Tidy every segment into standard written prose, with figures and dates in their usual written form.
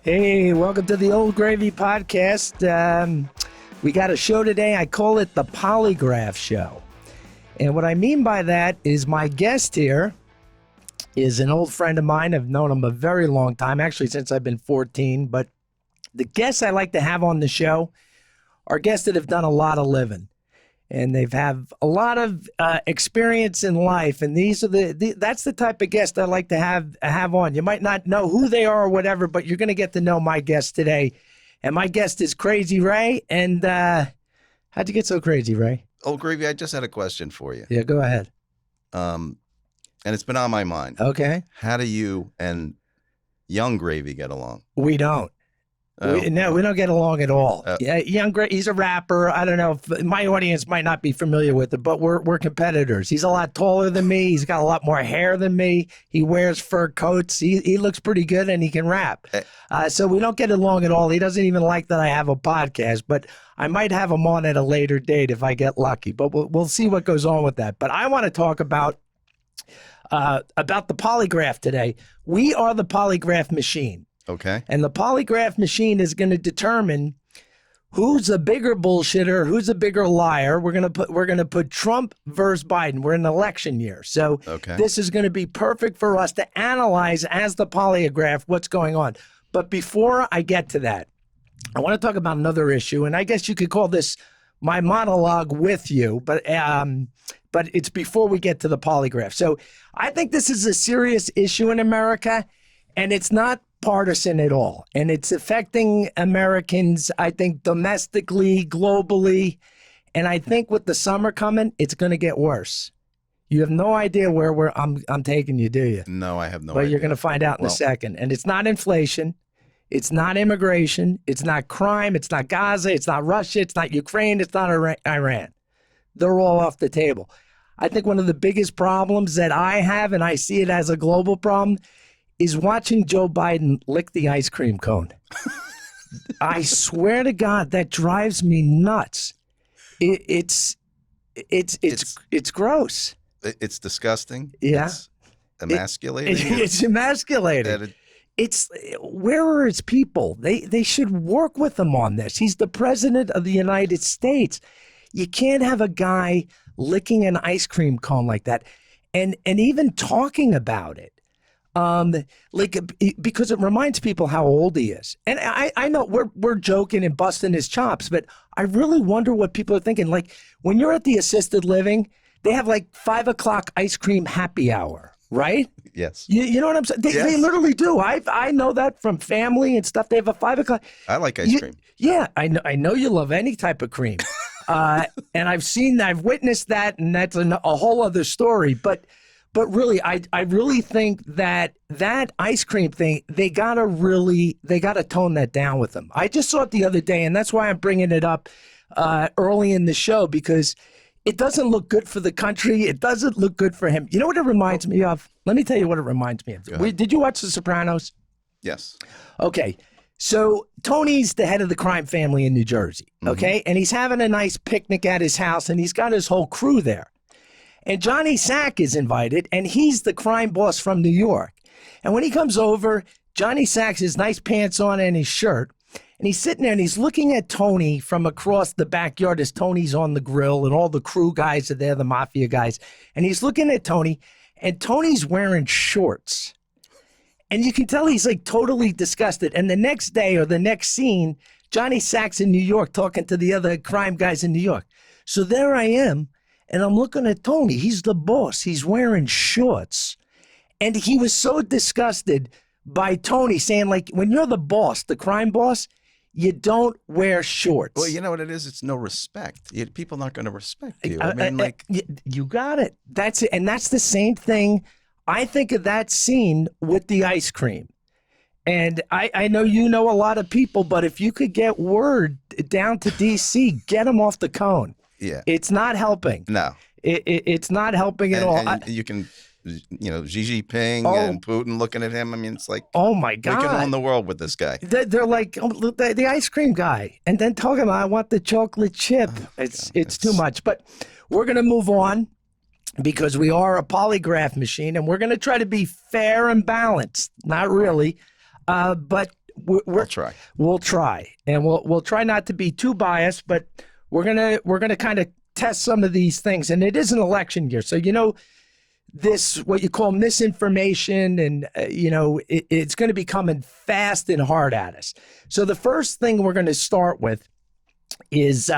Hey, welcome to the Old Gravy Podcast. We got a show today. I call it the Polygraph Show. And what I mean by that is my guest here is an old friend of mine. I've known him a very long time, actually since I've been 14. But the guests I like to have on the show are guests that have done a lot of living. And they've have a lot of experience in life, and these are that's the type of guest I like to have on. You might not know who they are or whatever, but you're going to get to know my guest today. And my guest is Crazy Ray. And how'd you get so crazy, Ray? Old Gravy, I just had a question for you. Yeah, go ahead. And it's been on my mind. Okay. How do you and Young Gravy get along? We don't. We don't get along at all. Yeah, he's a rapper. I don't know if my audience might not be familiar with it, but we're competitors. He's a lot taller than me. He's got a lot more hair than me. He wears fur coats. He looks pretty good, and he can rap. So we don't get along at all. He doesn't even like that I have a podcast, but I might have him on at a later date if I get lucky. But we'll see what goes on with that. But I want to talk about the polygraph today. We are the polygraph machine. Okay. And the polygraph machine is going to determine who's a bigger bullshitter, who's a bigger liar. We're going to put Trump versus Biden. We're in an election year. So This is going to be perfect for us to analyze as the polygraph what's going on. But before I get to that, I want to talk about another issue, and I guess you could call this my monologue with you, but it's before we get to the polygraph. So I think this is a serious issue in America, and it's not partisan at all, and it's affecting Americans, I think, domestically, globally, and I think with the summer coming, it's going to get worse. You have no idea where I'm taking you, do you? No, I have no idea. But you're going to find out in a second. And it's not inflation, it's not immigration, it's not crime, it's not Gaza, it's not Russia, it's not Ukraine, it's not Iran. They're all off the table. I think one of the biggest problems that I have, and I see it as a global problem, is watching Joe Biden lick the ice cream cone. I swear to God, that drives me nuts. It's gross. It's disgusting. Yeah. It's emasculating. It's emasculating. Where are his people? They should work with him on this. He's the president of the United States. You can't have a guy licking an ice cream cone like that, and even talking about it. Because it reminds people how old he is. And I know we're joking and busting his chops, but I really wonder what people are thinking. Like when you're at the assisted living, they have like 5 o'clock ice cream happy hour, right? Yes. You know what I'm saying? They literally do. I know that from family and stuff. They have a 5 o'clock. I like ice cream. Yeah, I know you love any type of cream. And I've witnessed that, and that's a whole other story. But really, I really think that ice cream thing, they gotta tone that down with them. I just saw it the other day, and that's why I'm bringing it up early in the show, because it doesn't look good for the country. It doesn't look good for him. You know what it reminds me of? Let me tell you what it reminds me of. Did you watch The Sopranos? Yes. Okay. So Tony's the head of the crime family in New Jersey, okay? And he's having a nice picnic at his house, and he's got his whole crew there. And Johnny Sack is invited, and he's the crime boss from New York. And when he comes over, Johnny Sack's his nice pants on and his shirt, and he's sitting there and he's looking at Tony from across the backyard as Tony's on the grill, and all the crew guys are there, the mafia guys. And he's looking at Tony, and Tony's wearing shorts. And you can tell he's like totally disgusted. And the next day or the next scene, Johnny Sack's in New York talking to the other crime guys in New York. So there I am. And I'm looking at Tony. He's the boss. He's wearing shorts. And he was so disgusted by Tony saying, like, when you're the boss, the crime boss, you don't wear shorts. Well, you know what it is? It's no respect. People aren't going to respect you. I mean, you got it. That's it. And that's the same thing. I think of that scene with the ice cream. And I know you know a lot of people, but if you could get word down to D.C., get them off the cone. Yeah. It's not helping. No. It's not helping at all. And you can, Xi Jinping and Putin looking at him. I mean, it's like, oh my God, we can own the world with this guy. They're like the ice cream guy. And then talking about, I want the chocolate chip. It's too much. But we're going to move on, because we are a polygraph machine, and we're going to try to be fair and balanced. Not really. But I'll try. We'll try, and we'll try not to be too biased, but we're gonna kind of test some of these things. And it is an election year, so this what you call misinformation, and it's going to be coming fast and hard at us. So the first thing we're going to start with is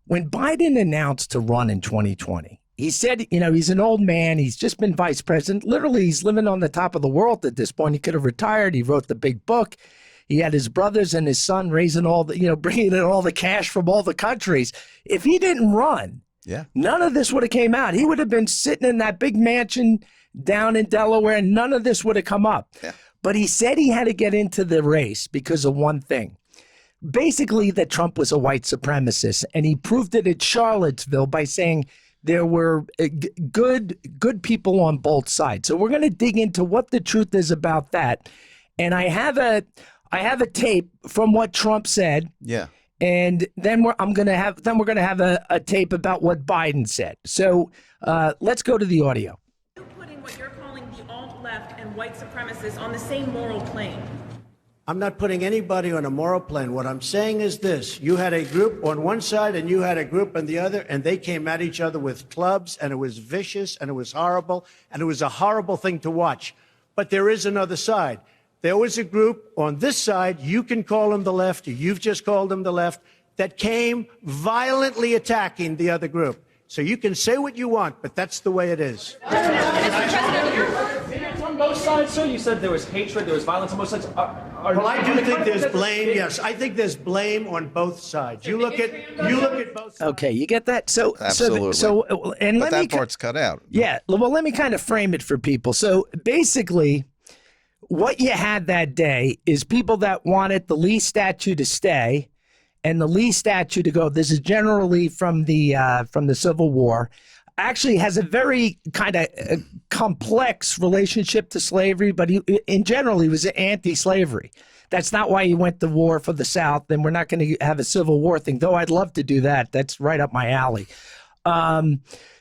when Biden announced to run in 2020. He said, he's an old man. He's just been vice president. Literally, he's living on the top of the world at this point. He could have retired. He wrote the big book. He had his brothers and his son raising bringing in all the cash from all the countries. If he didn't run, none of this would have came out. He would have been sitting in that big mansion down in Delaware, and none of this would have come up. Yeah. But he said he had to get into the race because of one thing. Basically, that Trump was a white supremacist, and he proved it at Charlottesville by saying there were good people on both sides. So we're going to dig into what the truth is about that. And I have a tape from what Trump said. Yeah. And then we're going to have a tape about what Biden said. So let's go to the audio. You're putting what you're calling the alt-left and white supremacists on the same moral plane. I'm not putting anybody on a moral plane. What I'm saying is this. You had a group on one side and you had a group on the other, and they came at each other with clubs, and it was vicious, and it was horrible, and it was a horrible thing to watch. But there is another side. There was a group on this side, you can call them the left, or you've just called them the left, that came violently attacking the other group. So you can say what you want, but that's the way it is. On both sides, sir? You said there was hatred, there was violence on both sides. Well, I do think there's blame. Yes, I think there's blame on both sides. You look at both sides. Okay, you get that? Absolutely. But that part's cut out. Yeah. Well, let me kind of frame it for people. So basically, what you had that day is people that wanted the Lee statue to stay and the Lee statue to go. This is generally from the Civil War. Actually has a very kind of complex relationship to slavery, but in general, he was anti-slavery. That's not why he went to war for the South, and we're not going to have a Civil War thing, though I'd love to do that. That's right up my alley.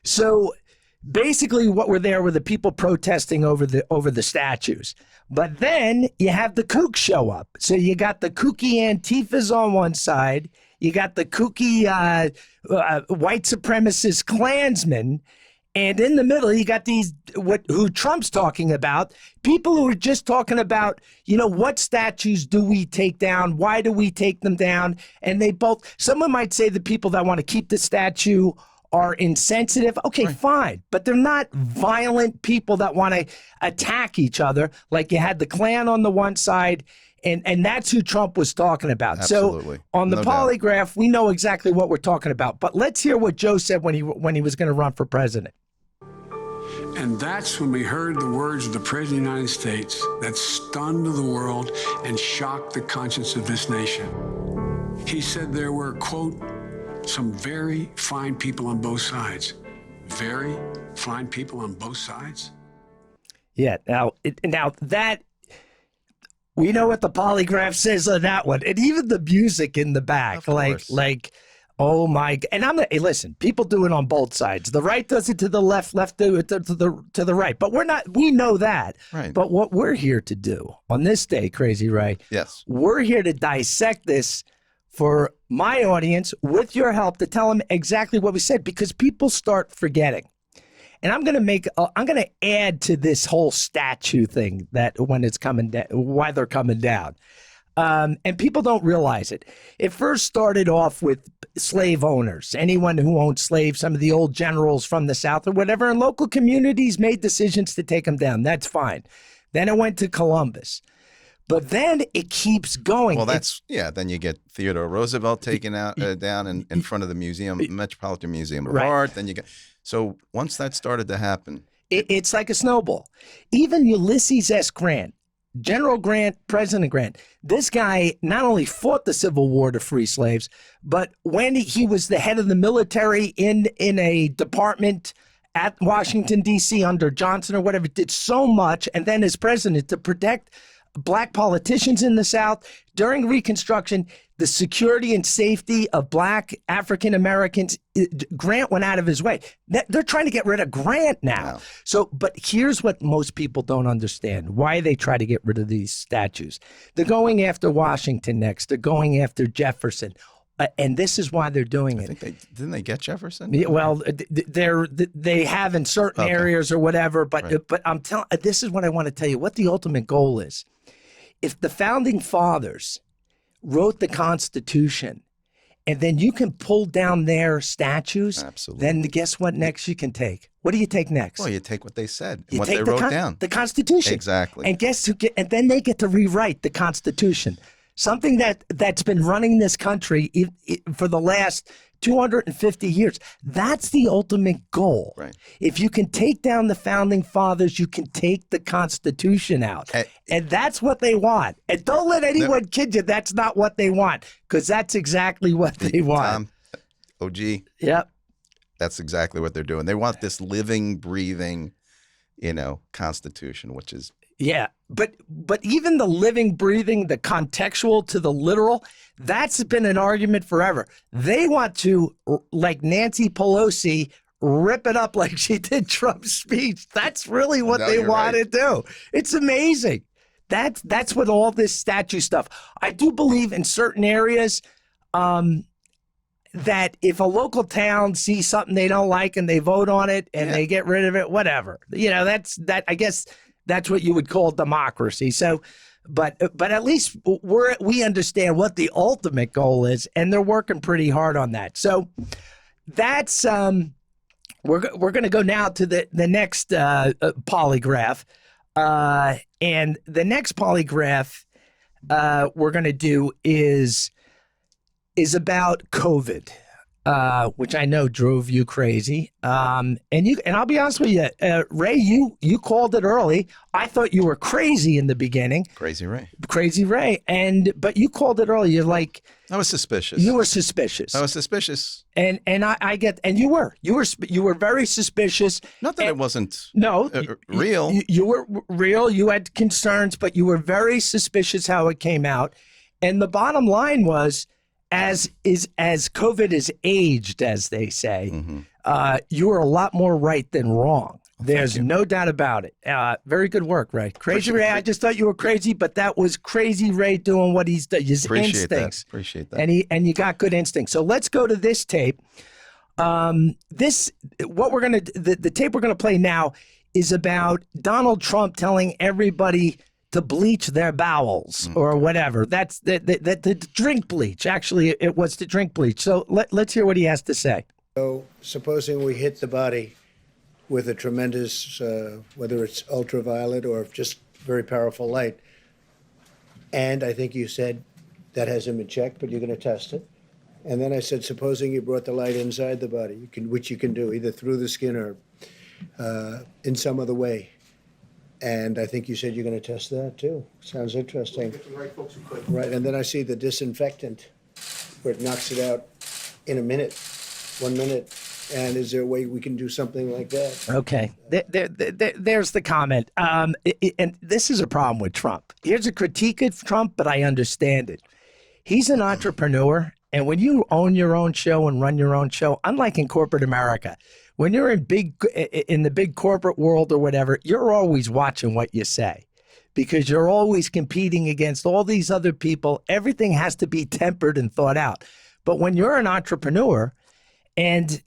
So basically what were there were the people protesting over the statues. But then you have the kooks show up. So you got the kooky Antifas on one side. You got the kooky white supremacist Klansmen, and in the middle you got these who Trump's talking about, people who are just talking about, what statues do we take down? Why do we take them down? And someone might say the people that want to keep the statue are insensitive. Okay, right. Fine. But they're not violent people that want to attack each other like you had the Klan on the one side. And that's who Trump was talking about. Absolutely. So on the polygraph, we know exactly what we're talking about. But let's hear what Joe said when he was going to run for president. And that's when we heard the words of the President of the United States that stunned the world and shocked the conscience of this nation. He said there were, quote, some very fine people on both sides. Very fine people on both sides? Yeah. Now that... We know what the polygraph says on that one, and even the music in the back, like, oh my! And hey, listen, people do it on both sides. The right does it to the left, left do it to the right. But we're not. We know that. Right. But what we're here to do on this day, Crazy Ray, yes, we're here to dissect this for my audience with your help to tell them exactly what we said, because people start forgetting. And I'm going to add to this whole statue thing that when it's coming down, why they're coming down. And people don't realize it. It first started off with slave owners, anyone who owned slaves, some of the old generals from the South or whatever, and local communities made decisions to take them down. That's fine. Then it went to Columbus. But then it keeps going. Well, then you get Theodore Roosevelt taken down in front of the Metropolitan Museum of Art. Then you get... So once that started to happen, it's like a snowball. Even Ulysses S. Grant, General Grant, President Grant, this guy not only fought the Civil War to free slaves, but when he was the head of the military in a department at Washington, D.C. under Johnson or whatever, did so much, and then as president to protect black politicians in the South. During Reconstruction, the security and safety of black African Americans, Grant went out of his way. They're trying to get rid of Grant now. Wow. So, but here's what most people don't understand, why they try to get rid of these statues. They're going after Washington next. They're going after Jefferson. And this is why they're doing it. I think didn't they get Jefferson? Yeah, well, they have in certain areas or whatever, but I'm telling. This is what I want to tell you. What the ultimate goal is. If the founding fathers wrote the Constitution, and then you can pull down their statues, Absolutely. then guess what next you can take? What do you take next? Well, you take what they said, You what take they the wrote down. the Constitution. Exactly. And and then they get to rewrite the Constitution. Something that's been running this country for the last 250 years. That's the ultimate goal. Right. If you can take down the founding fathers, you can take the Constitution out. And that's what they want. And don't let anyone kid you, that's not what they want, because that's exactly what they want. OG, Yep. that's exactly what they're doing. They want this living, breathing, Constitution, which is Yeah, but even the living, breathing, the contextual to the literal, that's been an argument forever. They want to, like Nancy Pelosi, rip it up like she did Trump's speech. That's really what they want to do. It's amazing. That's what all this statue stuff. I do believe in certain areas that if a local town sees something they don't like and they vote on it and they get rid of it, whatever. I guess that's what you would call democracy. So, but at least we understand what the ultimate goal is, and they're working pretty hard on that. So that's we're going to go now to the next polygraph, and the next polygraph we're going to do is about COVID. Which I know drove you crazy. And I'll be honest with you, Ray, you called it early. I thought you were crazy in the beginning. Crazy Ray. But you called it early. You're like, I was suspicious. You were suspicious. I was suspicious. And I get, and you were very suspicious. Not that it wasn't real. real. You were real. You had concerns, but you were very suspicious how it came out. And the bottom line was, as COVID is aged, as they say, you are a lot more right than wrong. There's no doubt about it. Very good work, Ray. Crazy Ray, I just thought you were crazy, but that was Crazy Ray doing what he's done. His instincts. Appreciate that. And you got good instincts. So let's go to this tape. The tape we're gonna play now is about Donald Trump telling everybody to bleach their bowels or whatever. That's the drink bleach. Actually, it was to drink bleach. So let's hear what he has to say. So supposing we hit the body with a tremendous, whether it's ultraviolet or just very powerful light, and I think you said that hasn't been checked, but you're going to test it. And then I said, supposing you brought the light inside the body, which you can do either through the skin or in some other way. And I think you said you're going to test that too. Sounds interesting. Right, and then I see the disinfectant where it knocks it out in 1 minute. And is there a way we can do something like that? Okay, there's the comment. And this is a problem with Trump. Here's a critique of Trump, but I understand it. He's an entrepreneur, and when you own your own show and run your own show, unlike in corporate America, when you're in the big corporate world or whatever, you're always watching what you say because you're always competing against all these other people. Everything has to be tempered and thought out. But when you're an entrepreneur, and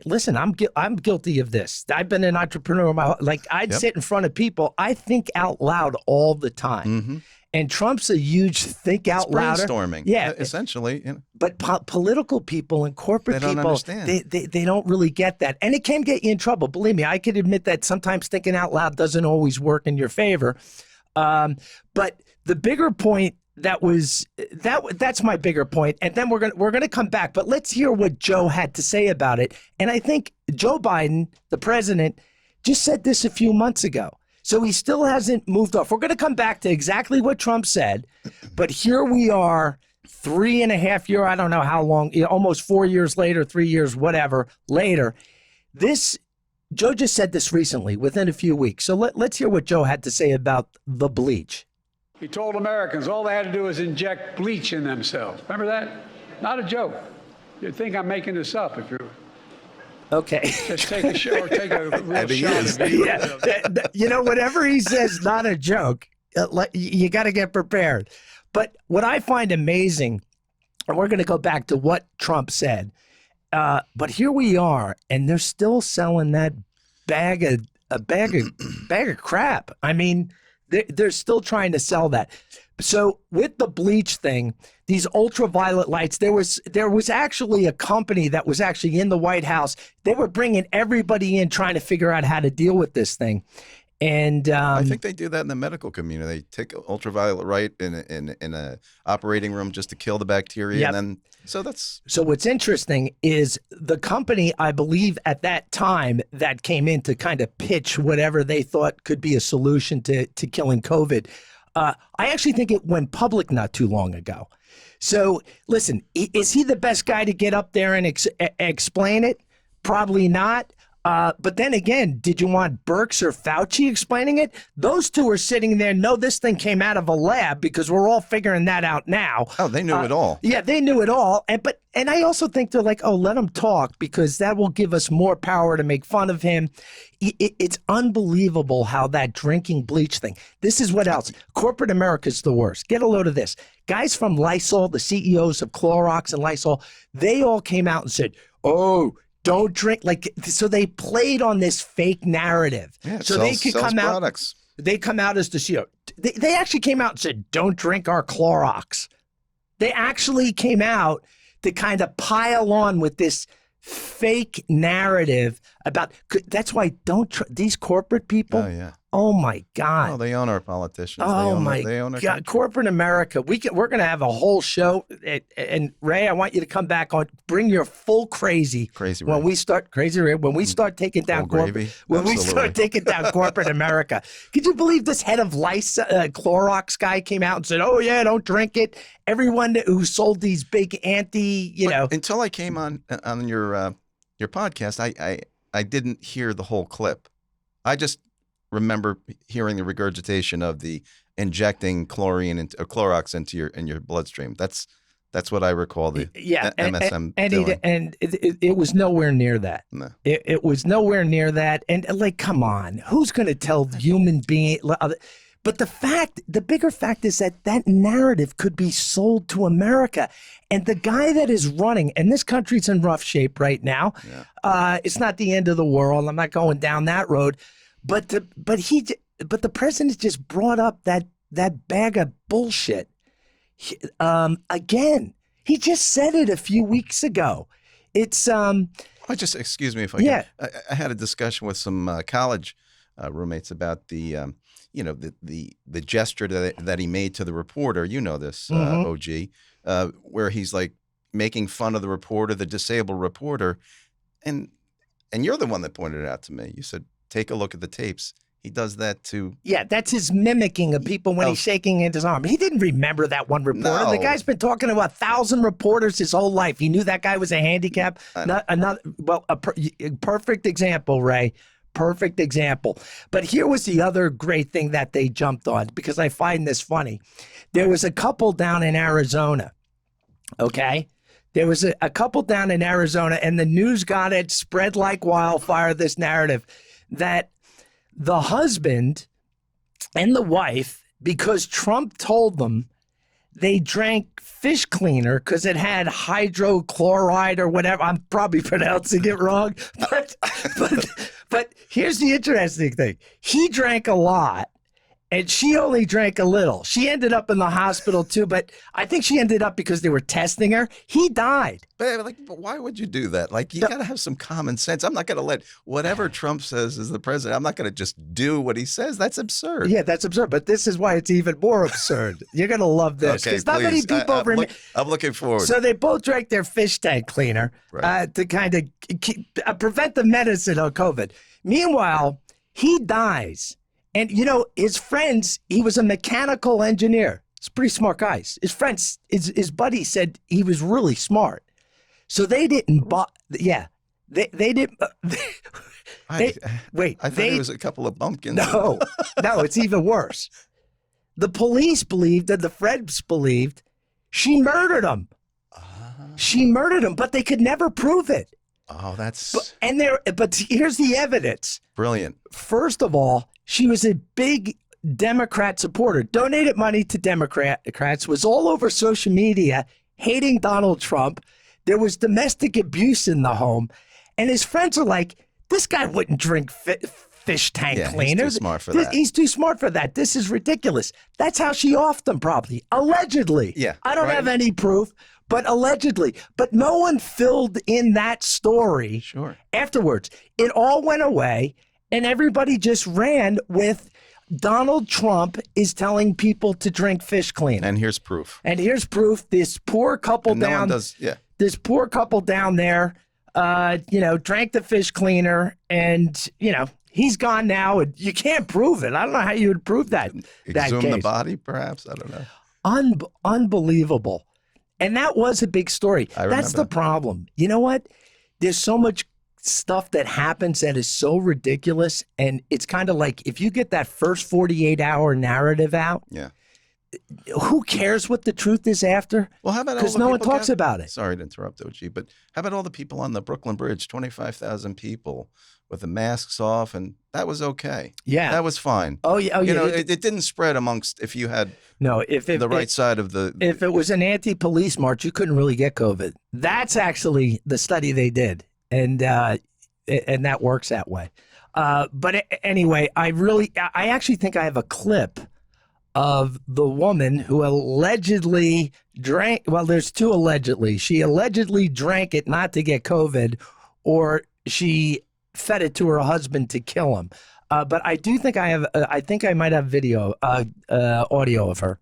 listen, I'm guilty of this. I've been an entrepreneur. I'd sit in front of people. I think out loud all the time. Mm-hmm. And Trump's a huge think out louder. Brainstorming. Yeah. Essentially. But political people and corporate people, understand. They don't really get that. And it can get you in trouble. Believe me, I could admit that sometimes thinking out loud doesn't always work in your favor. But the bigger point that's my bigger point. And then we're gonna come back. But let's hear what Joe had to say about it. And I think Joe Biden, the president, just said this a few months ago. So he still hasn't moved off. We're going to come back to exactly what Trump said, but here we are 3.5 years, I don't know how long, almost 4 years later, 3 years, whatever, later. Joe just said this recently, within a few weeks. So let's hear what Joe had to say about the bleach. He told Americans all they had to do was inject bleach in themselves. Remember that? Not a joke. You'd think I'm making this up if you're... Okay. Just take a show or take a real shot. You know, whatever he says, not a joke. You got to get prepared. But what I find amazing, and we're going to go back to what Trump said, but here we are, and they're still selling that bag of crap. I mean, they're still trying to sell that. So with the bleach thing, these ultraviolet lights, there was actually a company that was actually in the White House. They were bringing everybody in trying to figure out how to deal with this thing. And I think they do that in the medical community. They take ultraviolet light in a operating room just to kill the bacteria. Yep. And then, so what's interesting is the company, I believe at that time, that came in to kind of pitch whatever they thought could be a solution to killing COVID. I actually think it went public not too long ago. So listen, is he the best guy to get up there and explain it? Probably not. But then again, did you want Birx or Fauci explaining it? Those two are sitting there. No, this thing came out of a lab because we're all figuring that out now. Oh, they knew it all. Yeah, they knew it all. And I also think they're like, oh, let him talk because that will give us more power to make fun of him. It's unbelievable how that drinking bleach thing. This is what else. Corporate America's the worst. Get a load of this. Guys from Lysol, the CEOs of Clorox and Lysol, they all came out and said, oh, don't drink, so they played on this fake narrative. Yeah, so they could come out. Products. They come out as the CEO. They actually came out and said, don't drink our Clorox. They actually came out to kind of pile on with this fake narrative about, that's why these corporate people. Oh, yeah. Oh my God. Oh, they own our politicians. Oh they own our God. Corporate America. We're going to have a whole show. And Ray, I want you to come back on. Bring your full crazy. Crazy when Ray. we start crazy Ray. When we start taking down corporate. When we start taking down corporate America. Could you believe this head of Clorox guy came out and said, "Oh yeah, don't drink it." Everyone who sold these big Until I came on your podcast, I didn't hear the whole clip. I just remember hearing the regurgitation of the injecting chlorine or Clorox into your bloodstream. That's what I recall the MSM doing. And it was nowhere near that. No. It was nowhere near that. And come on, who's going to tell human being? But the bigger fact is that narrative could be sold to America. And the guy that is running, and this country's in rough shape right now. Yeah. It's not the end of the world. I'm not going down that road. But the president just brought up that bag of bullshit again. He just said it a few weeks ago. It's excuse me if I can. I had a discussion with some college roommates about the gesture that he made to the reporter. You know this, OG, where he's like making fun of the reporter, the disabled reporter, and you're the one that pointed it out to me. You said, take a look at the tapes. He does that too. Yeah, that's his mimicking of people when he's shaking his arm. He didn't remember that one reporter. No. The guy's been talking to 1,000 reporters his whole life. He knew that guy was a handicap. A perfect example, Ray. Perfect example. But here was the other great thing that they jumped on, because I find this funny. There was a couple down in Arizona, okay? There was a couple down in Arizona, and the news got it, spread like wildfire, this narrative that the husband and the wife, because Trump told them, they drank fish cleaner because it had hydrochloride or whatever. I'm probably pronouncing it wrong, but here's the interesting thing. He drank a lot, and she only drank a little. She ended up in the hospital too, but I think she ended up because they were testing her. He died. But why would you do that? Like, you got to have some common sense. I'm not going to let whatever Trump says as the president, I'm not going to just do what he says. That's absurd. Yeah, that's absurd. But this is why it's even more absurd. You're going to love this. Okay, not many people I'm looking forward. So they both drank their fish tank cleaner to kind of prevent the medicine of COVID. Meanwhile, he dies. And, his friends, he was a mechanical engineer. He's a pretty smart guy. His friends, his buddy said he was really smart. So they didn't they didn't. I thought it was a couple of bumpkins. No, it's even worse. The police believed, and the Feds believed, she murdered him. She murdered him, but they could never prove it. Oh, that's But here's the evidence. brilliant. First of all, she was a big Democrat supporter, donated money to Democrats, was all over social media, hating Donald Trump. There was domestic abuse in the home. And his friends are like, this guy wouldn't drink fish tank cleaner. He's too smart for that. He's too smart for that. This is ridiculous. That's how she offed him, probably. Allegedly. Yeah, I don't right. have any proof, but allegedly. But no one filled in that story afterwards. It all went away, and everybody just ran with Donald Trump is telling people to drink fish cleaner. And here's proof. This poor couple And no one does, this poor couple down there, drank the fish cleaner, and he's gone now. And you can't prove it. I don't know how you would prove that. Exhume case. the body, perhaps. I don't know. Unbelievable. And that was a big story. That's the problem. You know what? There's so much stuff that happens that is so ridiculous, and it's kind of like if you get that first 48-hour narrative out, who cares what the truth is after? Well, how about because no one talks about it. Sorry to interrupt, OG, but how about all the people on the Brooklyn Bridge? 25,000 people with the masks off, and that was okay. Yeah, that was fine. Oh yeah, it didn't spread amongst if you had the right side of the. If it was an anti-police march, you couldn't really get COVID. That's actually the study they did. And that works that way. But anyway, I actually think I have a clip of the woman who allegedly drank. Well, there's two allegedly. She allegedly drank it not to get COVID, or she fed it to her husband to kill him. But I do think I have. I think I might have audio of her.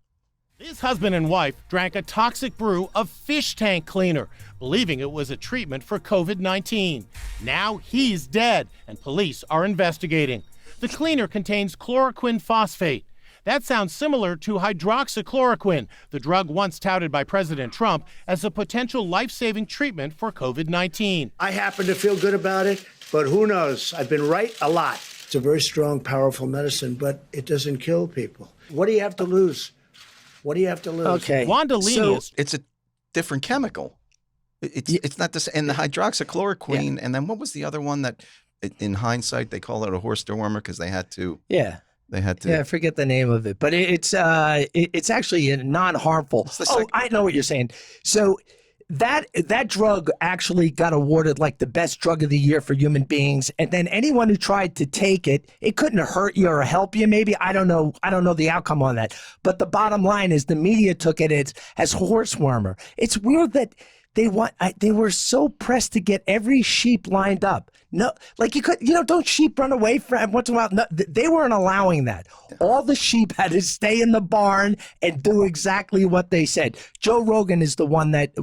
This husband and wife drank a toxic brew of fish tank cleaner, believing it was a treatment for COVID-19. Now he's dead, and police are investigating. The cleaner contains chloroquine phosphate. That sounds similar to hydroxychloroquine, the drug once touted by President Trump as a potential life-saving treatment for COVID-19. I happen to feel good about it, but who knows? I've been right a lot. It's a very strong, powerful medicine, but it doesn't kill people. What do you have to lose? What do you have to lose? Okay. Wanda Lenius. It's a different chemical. It's not this. And the hydroxychloroquine, and then what was the other one that, in hindsight, they call it a horse dewormer because they had to. Yeah. They had to. Yeah, I forget the name of it, but it's actually non-harmful. I know what you're saying. So that drug actually got awarded like the best drug of the year for human beings, and then anyone who tried to take it, it couldn't hurt you or help you. Maybe I don't know the outcome on that. But the bottom line is the media took it as horse warmer. It's weird that they were so pressed to get every sheep lined up. No, like you could, don't sheep run away from once in a while? No, they weren't allowing that. All the sheep had to stay in the barn and do exactly what they said. Joe Rogan is the one that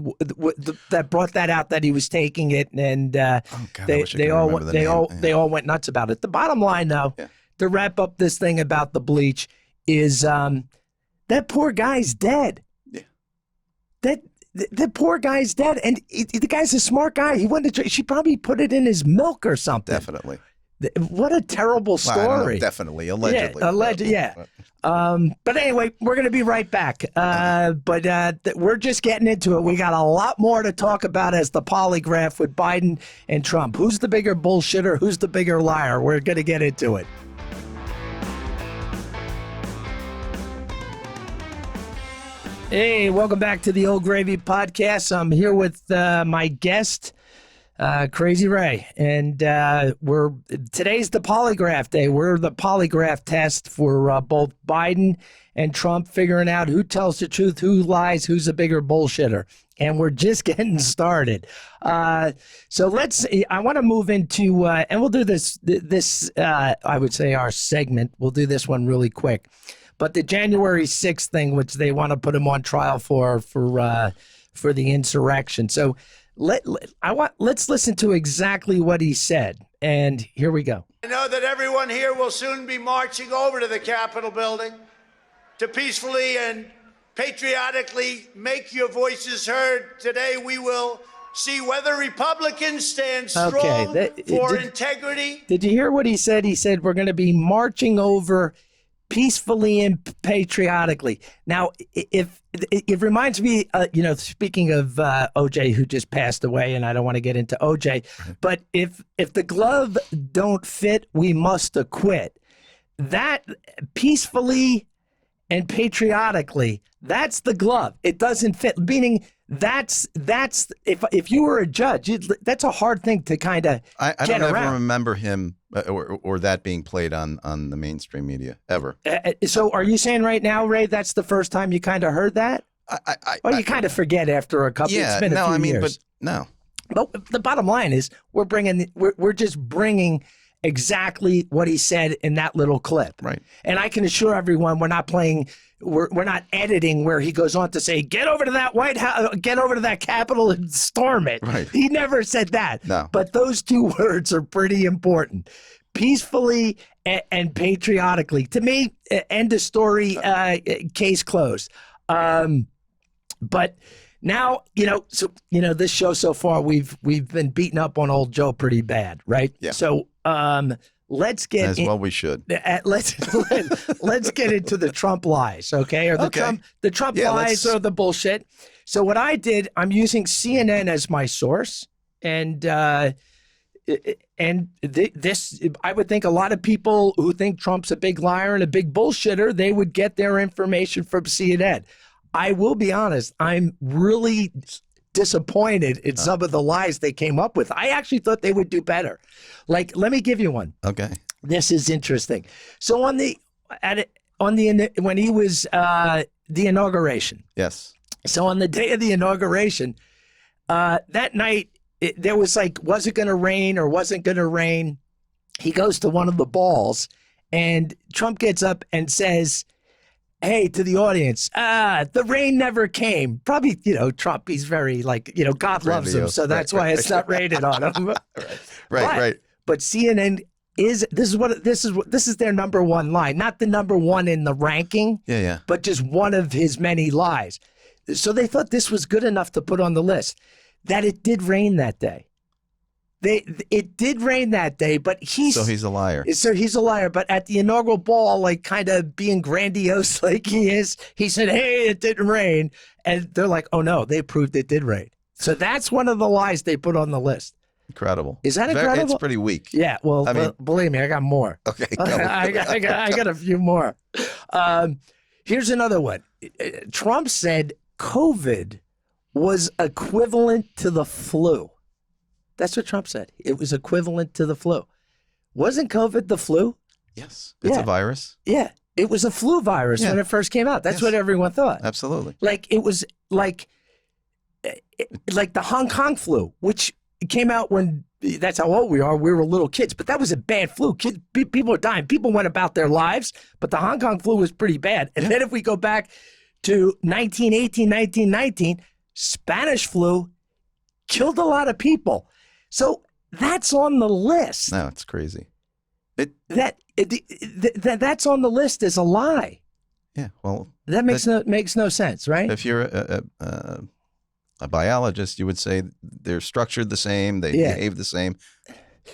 brought that out, that he was taking it, and they all went nuts about it. The bottom line, though, to wrap up this thing about the bleach, is that poor guy's dead. Yeah. The poor guy's dead, and the guy's a smart guy. He wanted to. She probably put it in his milk or something. Definitely. What a terrible story. Well, I don't know, definitely, allegedly. Yeah, allegedly, yeah. But anyway, we're going to be right back. We're just getting into it. We got a lot more to talk about as the polygraph with Biden and Trump. Who's the bigger bullshitter? Who's the bigger liar? We're going to get into it. Hey, welcome back to the Old Gravy Podcast. I'm here with my guest, Crazy Ray, and today's the polygraph day. We're the polygraph test for both Biden and Trump, figuring out who tells the truth, who lies, who's a bigger bullshitter. And we're just getting started. So I want to move into, and we'll do this, I would say our segment. We'll do this one really quick. But the January 6th thing, which they want to put him on trial for the insurrection. So let's listen to exactly what he said. And here we go. I know that everyone here will soon be marching over to the Capitol building to peacefully and patriotically make your voices heard. Today we will see whether Republicans stand strong for integrity. Did you hear what he said? He said we're going to be marching over peacefully and patriotically. Now, if it reminds me, speaking of OJ, who just passed away, and I don't want to get into OJ, but if the glove don't fit, we must acquit. That peacefully and patriotically, that's the glove. It doesn't fit. Meaning that's if you were a judge, that's a hard thing to kind of I get don't around. ever remember him or that being played on the mainstream media ever. So are you saying right now, Ray, that's the first time you kind of heard that? You kind of forget after a couple. Yeah, it's been a few years. but no. But the bottom line is we're just bringing exactly what he said in that little clip. Right. And I can assure everyone we're not editing where he goes on to say, get over to that White House, get over to that Capitol and storm it. Right. He never said that. No. But those two words are pretty important. Peacefully and patriotically. To me, end of story, case closed. But now, this show so far, we've been beating up on old Joe pretty bad, right? Yeah. So let's get As well we should. let's get into the Trump lies, okay? Or the Trump lies or the bullshit. So what I did, I'm using CNN as my source, and this, I would think a lot of people who think Trump's a big liar and a big bullshitter, they would get their information from CNN. I will be honest, I'm really disappointed in some of the lies they came up with. I actually thought they would do better. Like, let me give you one. Okay. This is interesting. So when he was the inauguration. Yes. So on the day of the inauguration, that night, there was like, was it going to rain or wasn't going to rain? He goes to one of the balls, and Trump gets up and says, hey, to the audience, the rain never came. Probably, Trump, he's very God loves him. So that's why it's not rated on him. Right. But CNN this is their number one lie, not the number one in the ranking. Yeah. But just one of his many lies. So they thought this was good enough to put on the list. That it did rain that day. It did rain that day, but so he's a liar. So he's a liar. But at the inaugural ball, like kind of being grandiose like he is, he said, hey, it didn't rain. And they're like, oh no, they proved it did rain. So that's one of the lies they put on the list. Incredible. Is that incredible? It's pretty weak. Yeah, well, believe me, I got more. Okay. I got a few more. Here's another one. Trump said COVID was equivalent to the flu. That's what Trump said. It was equivalent to the flu. Wasn't COVID the flu? Yes. It's a virus. Yeah. It was a flu virus when it first came out. That's what everyone thought. Absolutely. Like it was like the Hong Kong flu, which came out when, that's how old we are. We were little kids, but that was a bad flu. People were dying. People went about their lives, but the Hong Kong flu was pretty bad. And then if we go back to 1918, 1919, Spanish flu killed a lot of people. So that's on the list. No, it's crazy. That's on the list as a lie. Yeah, well, that makes no sense, right? If you're a biologist, you would say they're structured the same, they behave the same.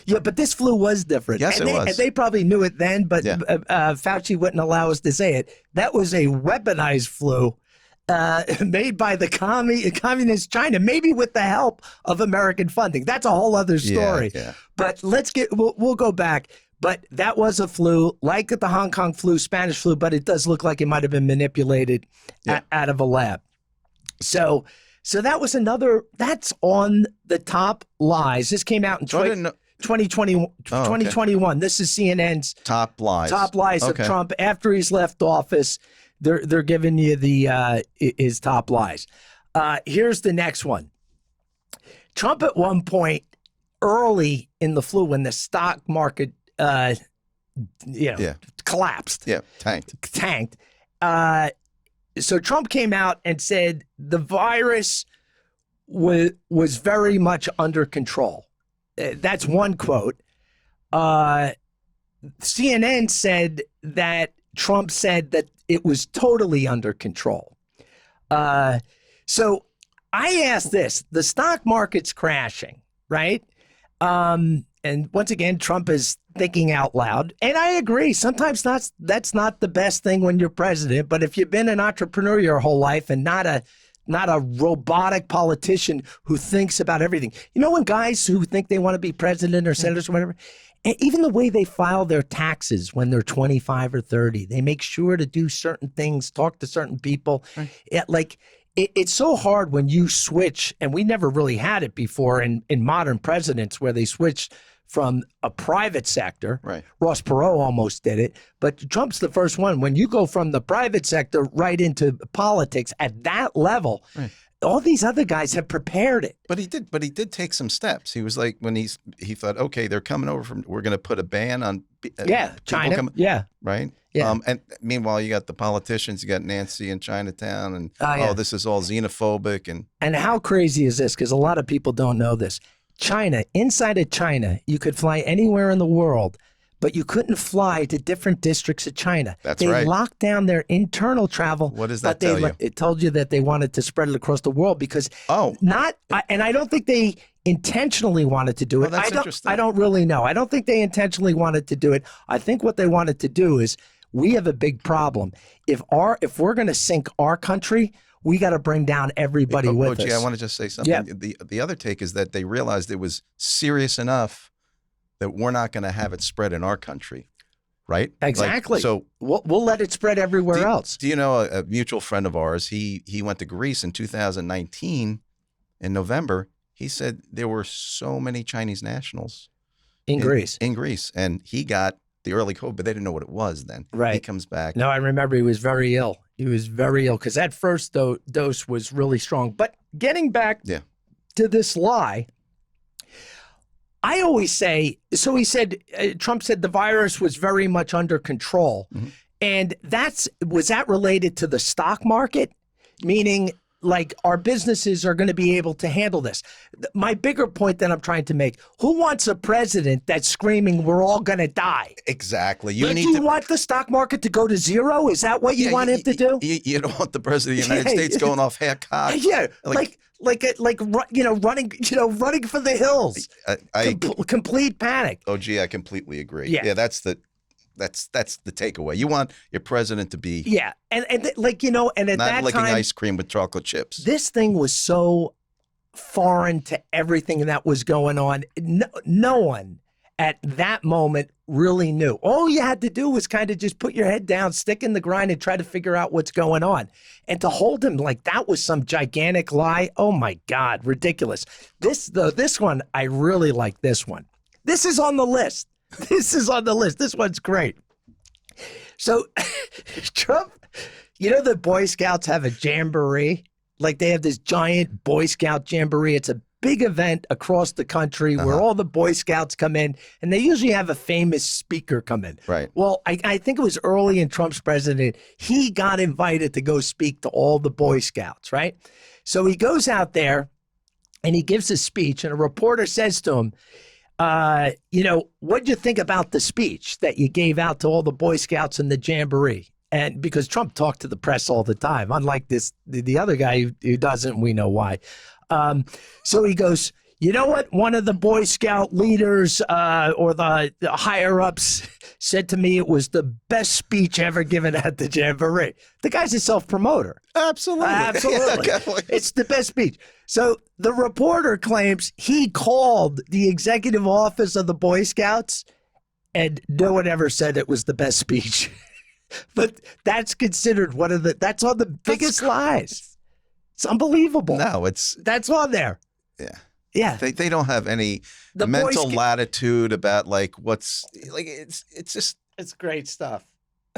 Yeah, but this flu was different. Yes, it was. And they probably knew it then, but Fauci wouldn't allow us to say it. That was a weaponized flu. Made by the communist China, maybe with the help of American funding. That's a whole other story. Yeah. But we'll go back. But that was a flu, like the Hong Kong flu, Spanish flu, but it does look like it might have been manipulated out of a lab. So that was that's on the top lies. This came out in 2021. This is CNN's top lies of Trump after he's left office. They're giving you his top lies. Here's the next one. Trump at one point early in the flu, when the stock market collapsed. Yeah, tanked. So Trump came out and said the virus was very much under control. That's one quote. CNN said that Trump said that it was totally under control. So I asked this, the stock market's crashing, right? And once again, Trump has thinking out loud. And I agree. Sometimes that's not the best thing when you're president. But if you've been an entrepreneur your whole life and not a robotic politician who thinks about everything. You know, when guys who think they want to be president or senators or whatever, and even the way they file their taxes when they're 25 or 30, they make sure to do certain things, talk to certain people. Right. It's so hard when you switch, and we never really had it before in modern presidents where they switched from a private sector. Right. Ross Perot almost did it, but Trump's the first one. When you go from the private sector right into politics at that level, right. All these other guys have prepared it. But he did take some steps. He was like, when he thought, okay, they're coming over we're going to put a ban on China. Right. Yeah. And meanwhile, you got the politicians, you got Nancy in Chinatown, and this is all xenophobic. And how crazy is this? Because a lot of people don't know this. China, inside of China, you could fly anywhere in the world, but you couldn't fly to different districts of China. That's right. They locked down their internal travel. What does that tell you? It told you that they wanted to spread it across the world because and I don't think they intentionally wanted to do it. That's interesting. I don't really know. I don't think they intentionally wanted to do it. I think what they wanted to do is we have a big problem. If we're going to sink our country, we got to bring down everybody with us. I want to just say something. Yeah. The other take is that they realized it was serious enough that we're not going to have it spread in our country, right? Exactly. So we'll let it spread everywhere else. Do you know a mutual friend of ours? He went to Greece in 2019 in November. He said there were so many Chinese nationals in Greece, and he got the early COVID, but they didn't know what it was then. Right. He comes back. No, I remember he was very ill. He was very ill because that first dose was really strong. But getting back to this lie, I always say, so he said, Trump said the virus was very much under control. Mm-hmm. And was that related to the stock market? Meaning, like, our businesses are going to be able to handle this. My bigger point that I'm trying to make, who wants a president that's screaming, we're all going to die? Exactly. Do you want the stock market to go to zero? Is that what you want him to do? You don't want the president of the United States going off half-cocked. Yeah, running for the hills. Complete panic. Oh, gee, I completely agree. Yeah, that's the takeaway. You want your president to be and at that time, licking ice cream with chocolate chips. This thing was so foreign to everything that was going on. No one at that moment really knew. All you had to do was kind of just put your head down, stick in the grind, and try to figure out what's going on. And to hold him like that was some gigantic lie. Oh my God, ridiculous. This one, I really like this one. This is on the list. This one's great. So Trump, the Boy Scouts have a jamboree. Like, they have this giant Boy Scout jamboree. It's a big event across the country where all the Boy Scouts come in, and they usually have a famous speaker come in. Right. Well, I think it was early in Trump's presidency, he got invited to go speak to all the Boy Scouts, right? So he goes out there and he gives a speech, and a reporter says to him, what'd you think about the speech that you gave out to all the Boy Scouts in the jamboree? And because Trump talked to the press all the time, unlike the other guy who doesn't, we know why. So he goes, you know what? One of the Boy Scout leaders or the higher ups said to me it was the best speech ever given at the jamboree. The guy's a self-promoter. Absolutely. It's the best speech. So the reporter claims he called the executive office of the Boy Scouts, and no one ever said it was the best speech. But that's considered that's one of the biggest lies. It's unbelievable. No, that's on there. Yeah. Yeah. They don't have any mental latitude about it's great stuff.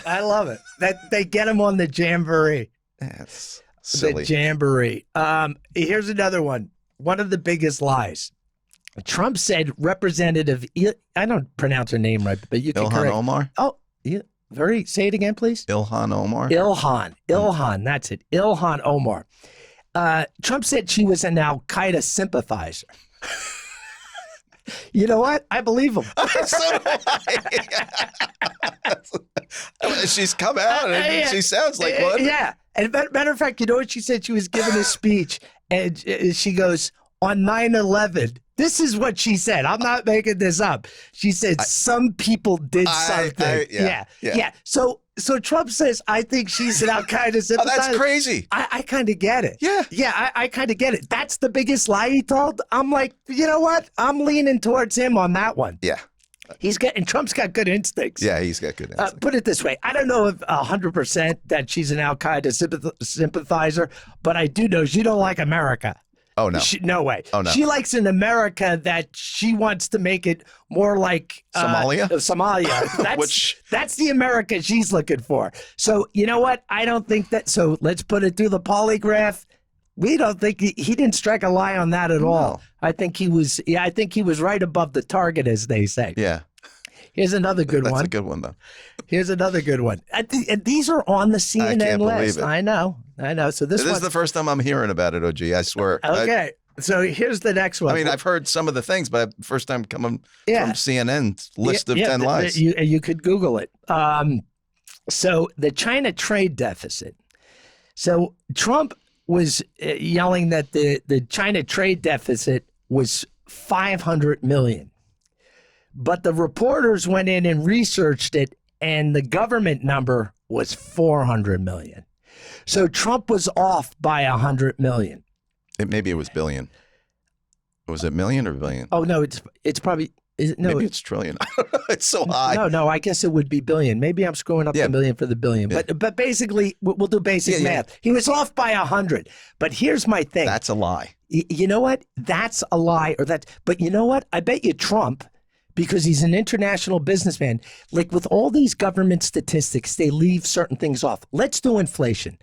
I love it. That they get him on the jamboree. That's silly. The jamboree. Here's another one. One of the biggest lies. Trump said Representative, I don't pronounce her name right, but you can correct. Ilhan Omar? Oh, yeah. Say it again, please. Ilhan Omar? Ilhan, that's it. Ilhan Omar. Trump said she was an Al-Qaeda sympathizer. You know what? I believe him. So do I. She's come out and she sounds like one. Yeah. And matter of fact, you know what she said? She was giving a speech and she goes, on 9/11, This is what she said. I'm not making this up. She said some people did something. Yeah. So Trump says, I think she's an Al-Qaeda sympathizer. Oh, that's crazy. I kind of get it. Yeah. Yeah, I kind of get it. That's the biggest lie he told. I'm like, you know what? I'm leaning towards him on that one. Yeah. Trump's got good instincts. Yeah, he's got good instincts. Put it this way. I don't know if 100% that she's an Al-Qaeda sympathizer, but I do know she don't like America. Oh, no. No way. Oh, no. She likes an America that she wants to make it more like Somalia? Somalia. That's the America she's looking for. So, you know what? I don't think that. So let's put it through the polygraph. We don't think he didn't strike a lie on that at all. I think he was right above the target, as they say. Yeah. Here's another good one. That's a good one, though. Here's another good one. And these are on the CNN can't believe list. it. I know. So this is the first time I'm hearing about it, OG. I swear. Okay. So here's the next one. I mean, I've heard some of the things, but first time coming from CNN's list of 10 lies. You could Google it. So the China trade deficit. So Trump was yelling that the China trade deficit was 500 million. But the reporters went in and researched it, and the government number was 400 million. So Trump was off by 100 million. Maybe it was billion. Was it million or billion? Oh, no, it's probably... Maybe it's trillion. It's so high. No, I guess it would be billion. Maybe I'm screwing up the million for the billion. Yeah. But basically, we'll do basic math. He was off by 100. But here's my thing. That's a lie. You know what? That's a lie. But you know what? I bet you Trump, because he's an international businessman, like with all these government statistics, they leave certain things off. Let's do inflation.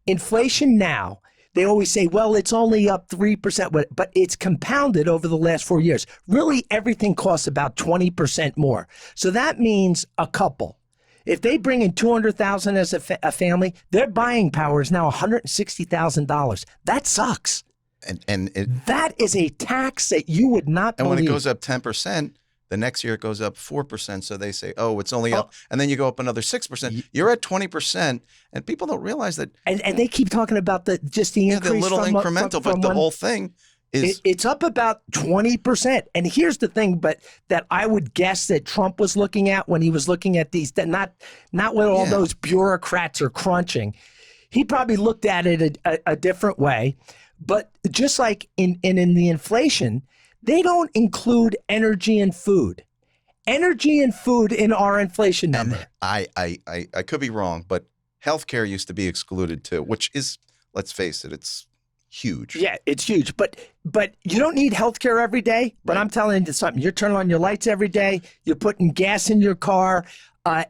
Inflation now, they always say, well, it's only up 3%, but it's compounded over the last 4 years. Really, everything costs about 20% more. So that means a couple. If they bring in $200,000 as a family, their buying power is now $160,000. That sucks. And that is a tax that you would not believe. And when it goes up 10%, the next year it goes up 4%. So they say, oh, it's only up. And then you go up another 6%. You're at 20%. And people don't realize that. And they keep talking about the increase. The little incremental, but the whole thing is. It's up about 20%. And here's the thing, but that I would guess that Trump was looking at when he was looking at these, that not what all those bureaucrats are crunching. He probably looked at it a different way. But just like in the inflation, they don't include energy and food. Energy and food in our inflation number. And I could be wrong, but healthcare used to be excluded too, which is, let's face it, it's huge. Yeah, it's huge. But you don't need healthcare every day. But right. I'm telling you something. You're turning on your lights every day. You're putting gas in your car.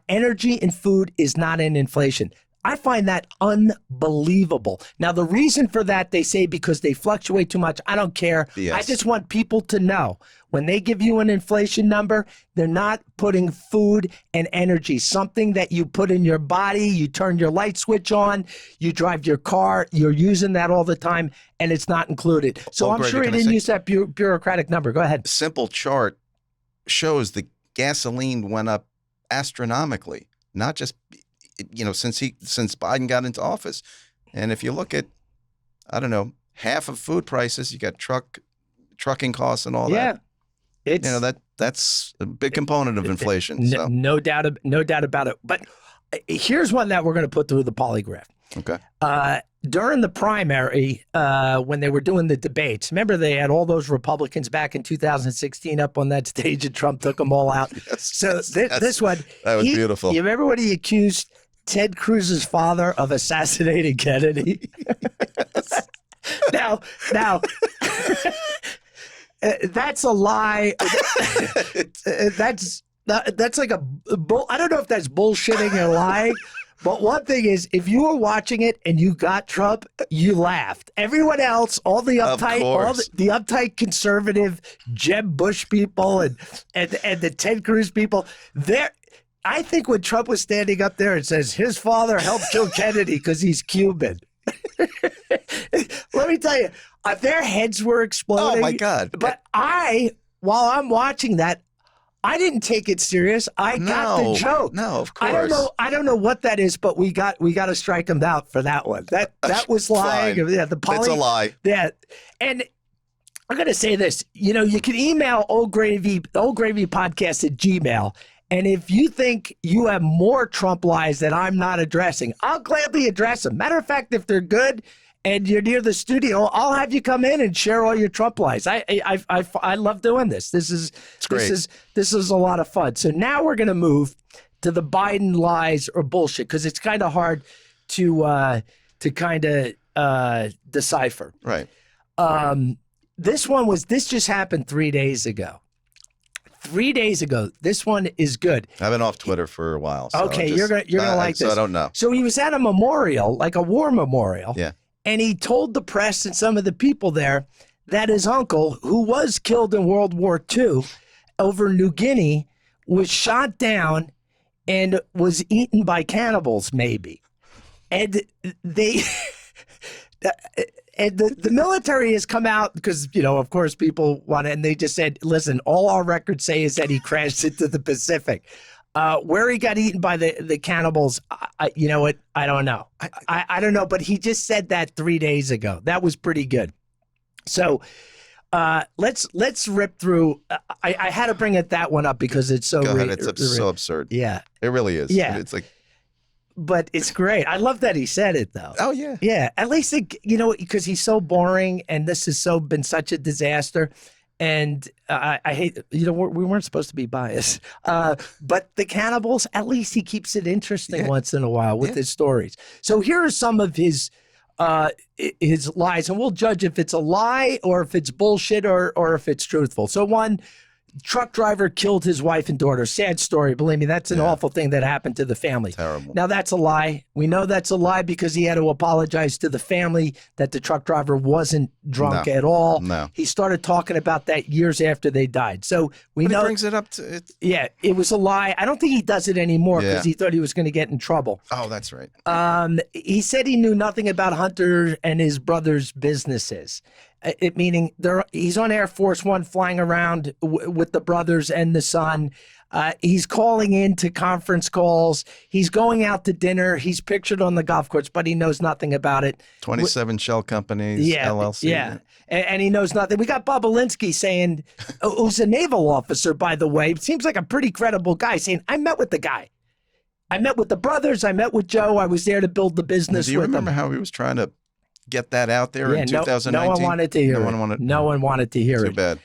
Energy and food is not in inflation. I find that unbelievable. Now, the reason for that, they say because they fluctuate too much. I don't care. Yes. I just want people to know when they give you an inflation number, they're not putting food and energy, something that you put in your body, you turn your light switch on, you drive your car, you're using that all the time, and it's not included. So I'm sure he didn't use that bureaucratic number. Go ahead. Simple chart shows the gasoline went up astronomically, not just since Biden got into office. And if you look at, I don't know, half of food prices, you got trucking costs and all that. Yeah, that's a big component of inflation. So. No doubt about it. But here's one that we're going to put through the polygraph. Okay. During the primary, when they were doing the debates, remember they had all those Republicans back in 2016 up on that stage, and Trump took them all out. This one, that was beautiful. You remember when he accused Ted Cruz's father of assassinating Kennedy? Yes. Now, that's a lie. That's like I don't know if that's bullshitting or lying. But one thing is, if you were watching it and you got Trump, you laughed. Everyone else, all the uptight conservative Jeb Bush people and the Ted Cruz people, I think when Trump was standing up there and says his father helped kill Kennedy because he's Cuban. Let me tell you, their heads were exploding. Oh my God! But while I'm watching that, I didn't take it serious. I got the joke. No, of course. I don't know what that is, but we got to strike him out for that one. That was lying. Yeah, it's a lie. Yeah, and I'm going to say this. You know, you can email Old Gravy Podcast at Gmail. And if you think you have more Trump lies that I'm not addressing, I'll gladly address them. Matter of fact, if they're good and you're near the studio, I'll have you come in and share all your Trump lies. I love doing this. This is a lot of fun. So now we're going to move to the Biden lies or bullshit, because it's kind of hard to kind of decipher. Right. This just happened 3 days ago. 3 days ago. This one is good. I've been off Twitter for a while. So okay, you're gonna like this. So I don't know. So he was at a memorial, like a war memorial. Yeah. And he told the press and some of the people there that his uncle, who was killed in World War II over New Guinea, was shot down and was eaten by cannibals, maybe. And they... And the military has come out because, you know, of course, people want it. And they just said, listen, all our records say is that he crashed into the Pacific. Where he got eaten by the cannibals, you know what? I don't know. I don't know. But he just said that 3 days ago. That was pretty good. So let's rip through. I had to bring that one up because it's so. Go ahead. It's so absurd. Yeah. It really is. Yeah. It's like. But it's great. I love that he said it, though. Oh, yeah. Yeah. At least, you know, because he's so boring and this has been such a disaster. And I hate, you know, we weren't supposed to be biased. But the cannibals, at least he keeps it interesting once in a while with his stories. So here are some of his lies, and we'll judge if it's a lie or if it's bullshit or if it's truthful. So one, truck driver killed his wife and daughter. Sad story. Believe me, that's an awful thing that happened to the family. Terrible. Now, that's a lie. We know that's a lie because he had to apologize to the family that the truck driver wasn't drunk at all. No. He started talking about that years after they died. So we But know. he brings it up to it. Yeah, it was a lie. I don't think he does it anymore because he thought he was going to get in trouble. Oh, that's right. He said he knew nothing about Hunter and his brother's businesses. Meaning he's on Air Force One flying around with the brothers and the son. He's calling into conference calls. He's going out to dinner. He's pictured on the golf course, but he knows nothing about it. 27 shell companies, LLC. Yeah. And he knows nothing. We got Bob Alinsky saying, who's a naval officer, by the way, seems like a pretty credible guy, saying, I met with the guy. I met with the brothers. I met with Joe. I was there to build the business with them. Do you remember how he was trying to get that out there in 2019? No one wanted to hear it. No one wanted to hear it. Too bad.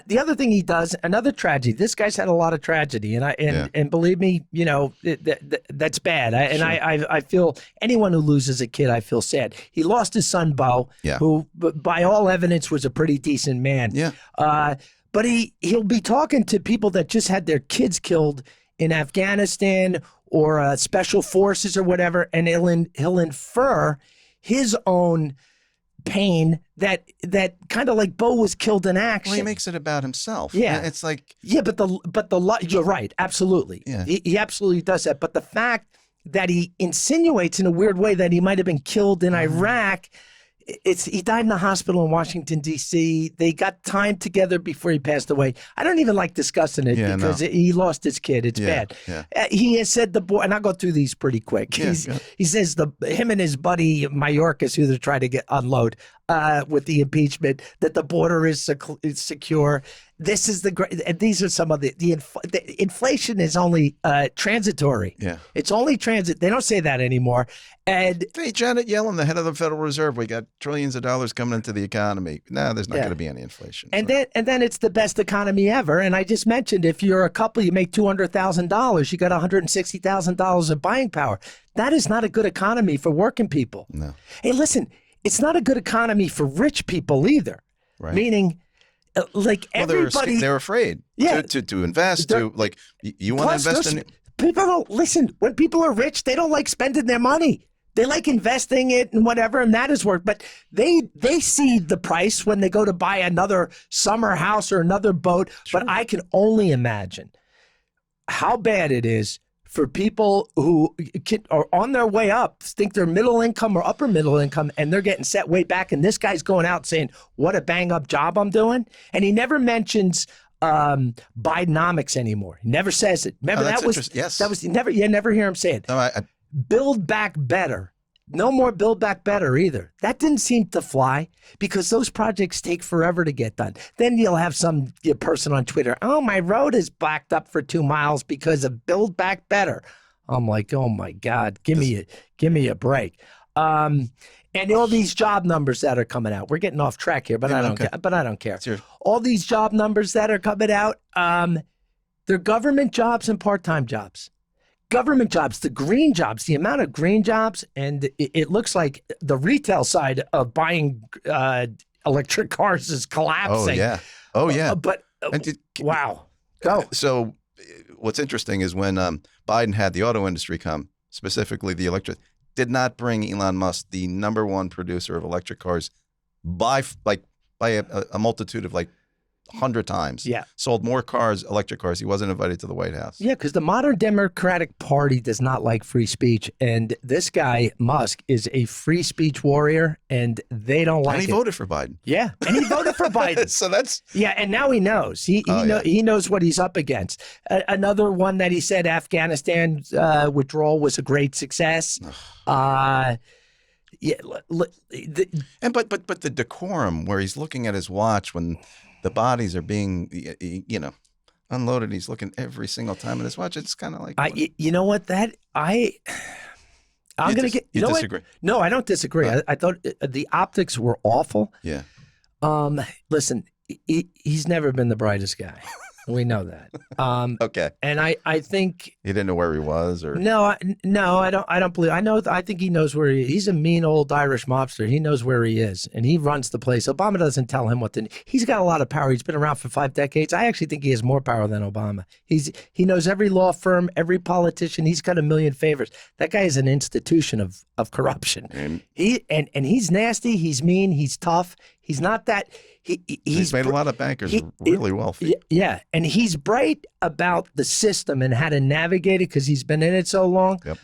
The other thing he does, another tragedy. This guy's had a lot of tragedy, and believe me, you know that's bad. I feel anyone who loses a kid, I feel sad. He lost his son Bo, who by all evidence was a pretty decent man. Yeah. But he'll be talking to people that just had their kids killed in Afghanistan or special forces or whatever, and he'll infer his own pain that kind of like Bo was killed in action. Well, he makes it about himself. Yeah, it's like you're right, absolutely. Yeah, he absolutely does that. But the fact that he insinuates in a weird way that he might have been killed in Iraq. He died in the hospital in Washington, D.C. They got time together before he passed away. I don't even like discussing it because he lost his kid. It's bad. Yeah. He has said the boy, and I'll go through these pretty quick. He says him and his buddy Mayorkas, who they're trying to unload with the impeachment, that the border is secure. This is these are some of the inflation is only transitory. Yeah. It's only transit. They don't say that anymore. And hey, Janet Yellen, the head of the Federal Reserve, we got trillions of dollars coming into the economy. No, there's not going to be any inflation. And then it's the best economy ever. And I just mentioned, if you're a couple, you make $200,000, you got $160,000 of buying power. That is not a good economy for working people. No. Hey, listen, it's not a good economy for rich people either. Right. Meaning, like everybody, they're afraid. To invest. You want to invest in it. People don't listen. When people are rich, they don't like spending their money. They like investing it and whatever, and that is work. But they see the price when they go to buy another summer house or another boat. Sure. But I can only imagine how bad it is for people who are on their way up, think they're middle income or upper middle income, and they're getting set way back. And this guy's going out saying, what a bang up job I'm doing. And he never mentions Bidenomics anymore. He never says it. Remember, you never hear him say it. No, Build Back Better. No more Build Back Better either. That didn't seem to fly because those projects take forever to get done. Then you'll have some person on Twitter, oh, my road is backed up for 2 miles because of Build Back Better. I'm like, oh my God, give me a break. And all these job numbers that are coming out. We're getting off track here, but I don't care. All these job numbers that are coming out, they're government jobs and part-time jobs. Government jobs, the green jobs, the amount of green jobs, and it looks like the retail side of buying electric cars is collapsing. Oh yeah. Wow. Go. So what's interesting is when Biden had the auto industry come, specifically the electric, did not bring Elon Musk, the #1 producer of electric cars, by a multitude of 100 times. Yeah. Sold more cars, electric cars. He wasn't invited to the White House. Yeah, because the modern Democratic Party does not like free speech. And this guy, Musk, is a free speech warrior, and they don't like it. And he voted for Biden. Yeah, and he voted for Biden. So that's... Yeah, and now he knows. He knows what he's up against. Another one that he said Afghanistan withdrawal was a great success. But the decorum where he's looking at his watch when the bodies are being, unloaded. He's looking every single time at his watch. It's kind of like, you know what? I'm going to get. You disagree? No, I don't disagree. I thought the optics were awful. Yeah. Listen, he's never been the brightest guy. We know that. Okay. And I think he didn't know where he was, or no, I don't believe. I think he knows where he is. He's a mean old Irish mobster. He knows where he is, and he runs the place. Obama doesn't tell him what to. He's got a lot of power. He's been around for 5 decades. I actually think he has more power than Obama. He knows every law firm, every politician. He's got a million favors. That guy is an institution of corruption. And he's nasty. He's mean. He's tough. He's not that. He's made a lot of bankers really wealthy. Yeah, and he's bright about the system and how to navigate it because he's been in it so long. Yep.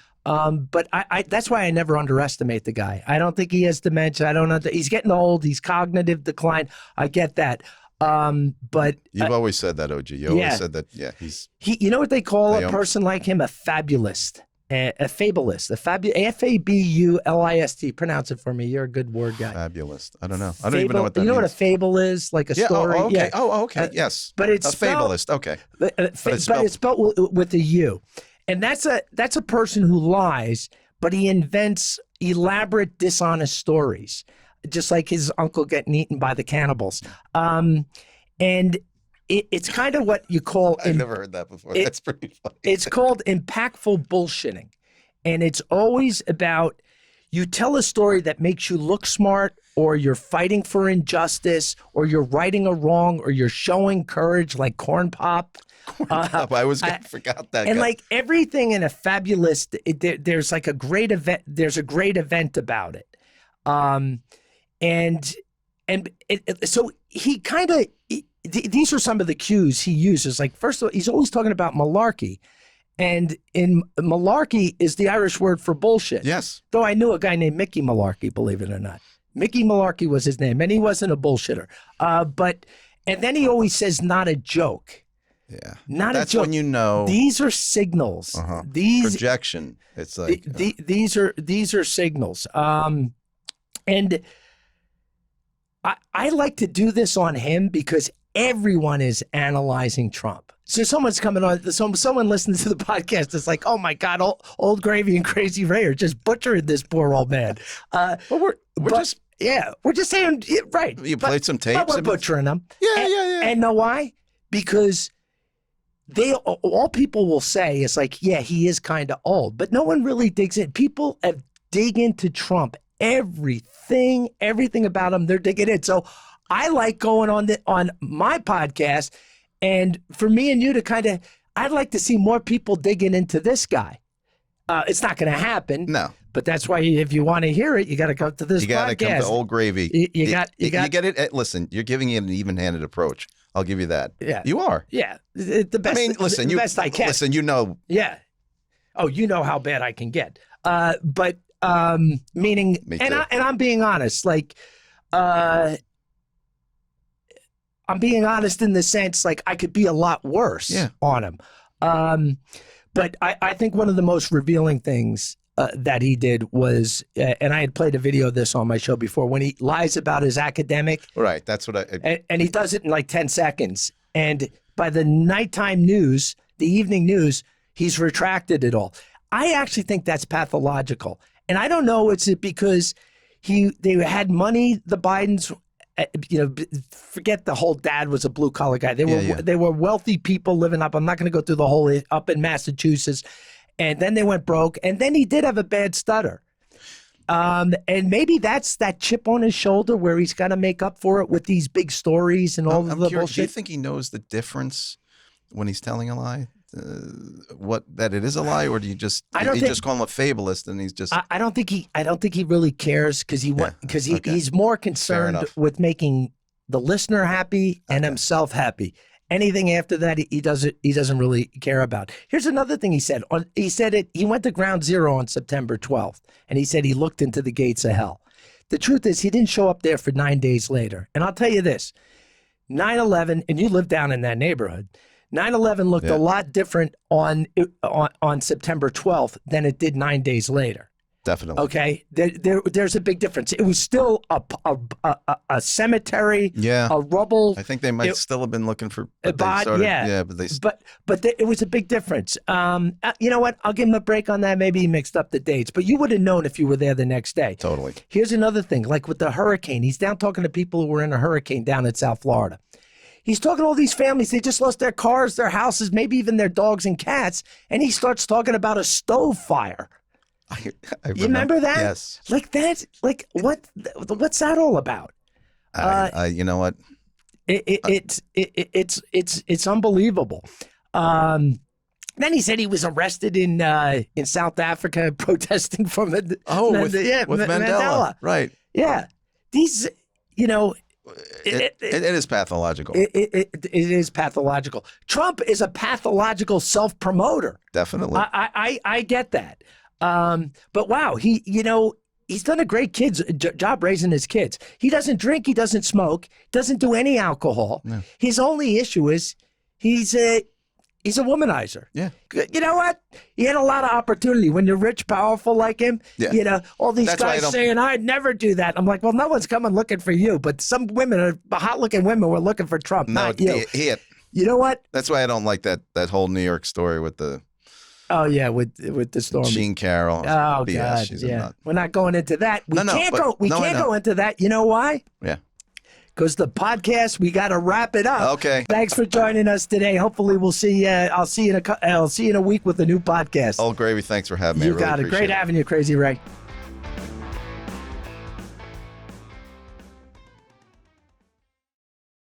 But that's why I never underestimate the guy. I don't think he has dementia. I don't know. He's getting old. He's cognitive decline. I get that. But you've always said that, OG. You always said that. Yeah, You know what they call a person like him? A fabulist. A fabulist, Fabulist. Pronounce it for me. You're a good word guy. Fabulist. I don't know. I don't even know what that means. You know what a fable is? Like a story. Oh, okay. Okay. Yes. But it's a fabulist. Okay. But it's spelled with a U, and that's a person who lies, but he invents elaborate, dishonest stories, just like his uncle getting eaten by the cannibals. And it's kind of what you call... I've never heard that before. That's pretty funny. It's called impactful bullshitting. And it's always about, you tell a story that makes you look smart, or you're fighting for injustice, or you're righting a wrong, or you're showing courage like Corn Pop. I forgot that. And guy. like everything in a fabulist, there's like a great event. There's a great event about it. So he kind of... These are some of the cues he uses. Like, first of all, he's always talking about malarkey. And malarkey is the Irish word for bullshit. Yes. Though I knew a guy named Mickey Malarkey, believe it or not. Mickey Malarkey was his name, and he wasn't a bullshitter. And then he always says, not a joke. Yeah. Not That's a joke. when you know. These are signals. These projection. It's like these are signals. And I like to do this on him because everyone is analyzing Trump. So someone's coming on, someone listening to the podcast is like, oh my God, old Gravy and Crazy Ray are just butchering this poor old man. We're just saying, right. You played some tapes. But we're butchering them. Yeah. And know why? Because all people will say is like, yeah, he is kind of old, but no one really digs in. People dig into Trump. Everything about him, they're digging in. So I like going on my podcast, and for me and you to I'd like to see more people digging into this guy. It's not going to happen. No. But that's why if you want to hear it, you got to come to this podcast. You got to come to Old Gravy. You get it. Listen, you're giving it an even-handed approach. I'll give you that. Yeah. You are. Yeah. The best. I mean, listen, the best I can. Listen, you know. Yeah. Oh, you know how bad I can get. But meaning, and I'm being honest, like, I'm being honest in the sense, like, I could be a lot worse on him. But I think one of the most revealing things that he did was, and I had played a video of this on my show before, when he lies about his academic. Right. That's what and he does it in like 10 seconds. And by the nighttime news, the evening news, he's retracted it all. I actually think that's pathological. And I don't know, it's because they had money, the Bidens, forget the whole dad was a blue collar guy. They were wealthy people living up. I'm not going to go through the whole up in Massachusetts. And then they went broke. And then he did have a bad stutter. And maybe that's that chip on his shoulder where he's got to make up for it with these big stories and all of the bullshit. Do you think he knows the difference when he's telling a lie? That it is a lie, or do you just just call him a fabulist and he's just? I don't think he really cares because he's more concerned with making the listener happy and himself happy. Anything after that, he doesn't really care about. Here's another thing he said. He went to ground zero on September 12th, and he said he looked into the gates of hell. The truth is, he didn't show up there for 9 days later. And I'll tell you this, 9/11, and you live down in that neighborhood. 9/11 looked a lot different on September 12th than it did 9 days later. Definitely. Okay, there's a big difference. It was still a cemetery, a rubble. I think they might still have been looking for but it was a big difference. You know what? I'll give him a break on that. Maybe he mixed up the dates, but you would have known if you were there the next day. Totally. Here's another thing, like with the hurricane. He's down talking to people who were in a hurricane down in South Florida. He's talking to all these families. They just lost their cars, their houses, maybe even their dogs and cats, and he starts talking about a stove fire. I you remember that? Yes. Like that? Like what's that all about? You know what? It's unbelievable. Then he said he was arrested in South Africa protesting from with Mandela. Right. Yeah. These, it is pathological. It is pathological. Trump is a pathological self-promoter. Definitely. I get that. But wow, he's done a great job raising his kids. He doesn't drink, he doesn't smoke, doesn't do any alcohol. No. His only issue is he's a womanizer. Yeah. You know what? He had a lot of opportunity when you're rich, powerful like him. Yeah. All these guys saying, I'd never do that. I'm like, well, no one's coming looking for you, but some hot-looking women were looking for Trump, not you. You know what? That's why I don't like that whole New York story with the... Oh yeah, with the storm. Jean Carroll. Oh BS. God, She's yeah. We're not going into that. We can't go into that. You know why? Yeah. Because the podcast, we got to wrap it up. Okay. Thanks for joining us today. Hopefully, we'll see. I'll see you in a week with a new podcast. Old Gravy, thanks for having me. You got it. Great having you, Crazy Ray.